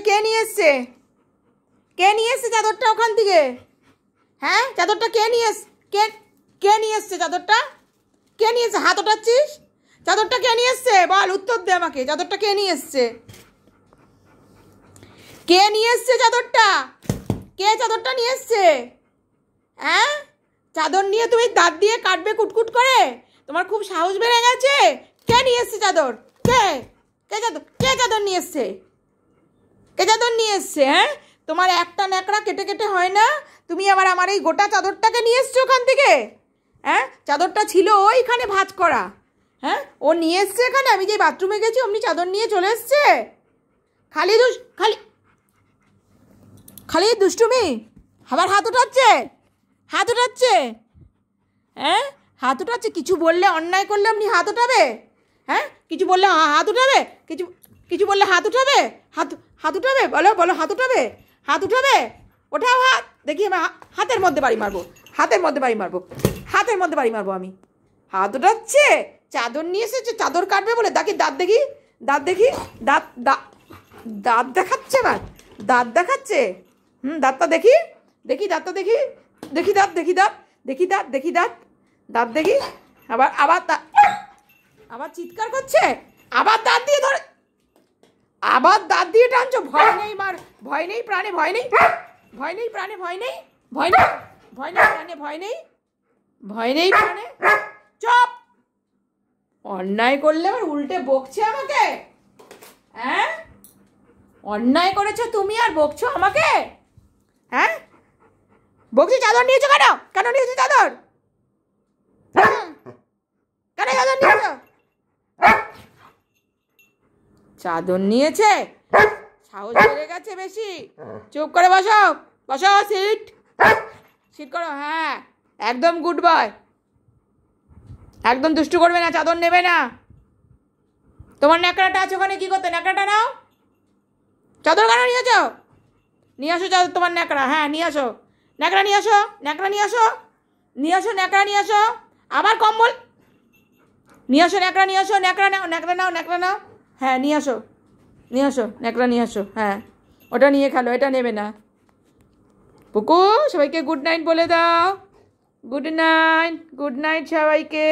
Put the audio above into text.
কে নিয়ে এসছে? কে নিয়ে এসছে চাদরটা ওখান থেকে? হ্যাঁ, চাদরটা কে নিয়ে এসছে? কে নিয়ে এসছে চাদরটা? কে নিয়ে এসছে? হাত ওঠাচ্ছিস? চাদরটা কে নিয়ে এসছে? বল, উত্তর দে আমাকে। চাদরটা কে নিয়ে এসছে? কে নিয়ে এসছে চাদরটা? কে চাদরটা নিয়ে এসছে? হ্যাঁ, চাদর নিয়ে তুমি দাঁত দিয়ে কাটবে কুটকুট করে? তোমার খুব সাহস বেড়ে গেছে। কে নিয়ে এসছে চাদর? কে কে চাদর নিয়ে এসছে? কে চাদর নিয়ে এসছে? হ্যাঁ, তোমার একটা ন্যাকড়া কেটে কেটে হয় না, তুমি আবার আমার এই গোটা চাদরটাকে নিয়ে এসছো ওখান থেকে। হ্যাঁ, চাদরটা ছিল ওইখানে ভাঁজ করা। হ্যাঁ, ও নিয়ে এসছে এখানে, আমি যে বাথরুমে গেছি অমনি চাদর নিয়ে চলে এসছে। খালি খালি দুষ্টুমি। আবার হাত উঠাচ্ছে। হ্যাঁ, হাত উঠাচ্ছে। কিছু বললে, অন্যায় করলে আপনি হাত উঠাবে? হ্যাঁ, কিছু বললে হাত উঠাবে? কিছু বললে হাত উঠাবে? হাত উঠাবে? বলো বলো, হাত উঠাবে? হাত উঠাবে? ওঠাও হাত দেখি। আমি হাতের মধ্যে বাড়ি মারবো। আমি। হাত উঠাচ্ছে। চাদর নিয়ে এসেছে, চাদর কাটবে বলে। দাঁত দেখি। দাঁত দেখাচ্ছে। আমার দাঁত দেখাচ্ছে। দাঁতটা দেখি। দাঁত দেখি। আবার চিৎকার করছে। আবার দাঁত দিয়ে টানছো। ভয় নেই মার, ভয় নেই প্রাণে, ভয় নেই প্রাণে। চুপ। অন্যায় করলে আবার উল্টে বকছে আমাকে। হ্যাঁ, অন্যায় করেছো তুমি আর বকছো আমাকে? হ্যাঁ, বকছি। চাদর নিয়েছো কেন? নিয়েছো চাদর? কেন চাদর নিয়েছো? চাদর নিয়েছে, সাহস বেড়ে গেছে বেশি। চুপ করে বসো। সিট করো। হ্যাঁ, একদম গুড বয়। একদম দুষ্টু করবে না, চাদর নেবে না। তোমার ন্যাকড়াটা আছে ওখানে, কি করতে? ন্যাকড়াটা নাও। চাদর কেন নিয়েছো? নিয়ে আসো চাদর, তোমার ন্যাকড়া। হ্যাঁ, নিয়ে আসো ন্যাকড়া, নিয়ে আসো ন্যাকড়া নিয়ে আসো। আবার কম্বল নিয়ে আসো। ন্যাকড়া নাও। হ্যাঁ, নিয়ে আসো ন্যাকড়া নিয়ে আসো। হ্যাঁ, ওটা নিয়ে খেলো, এটা নেবে না। পুকু, সবাইকে গুড নাইট বলে দাও। গুড নাইট সবাইকে।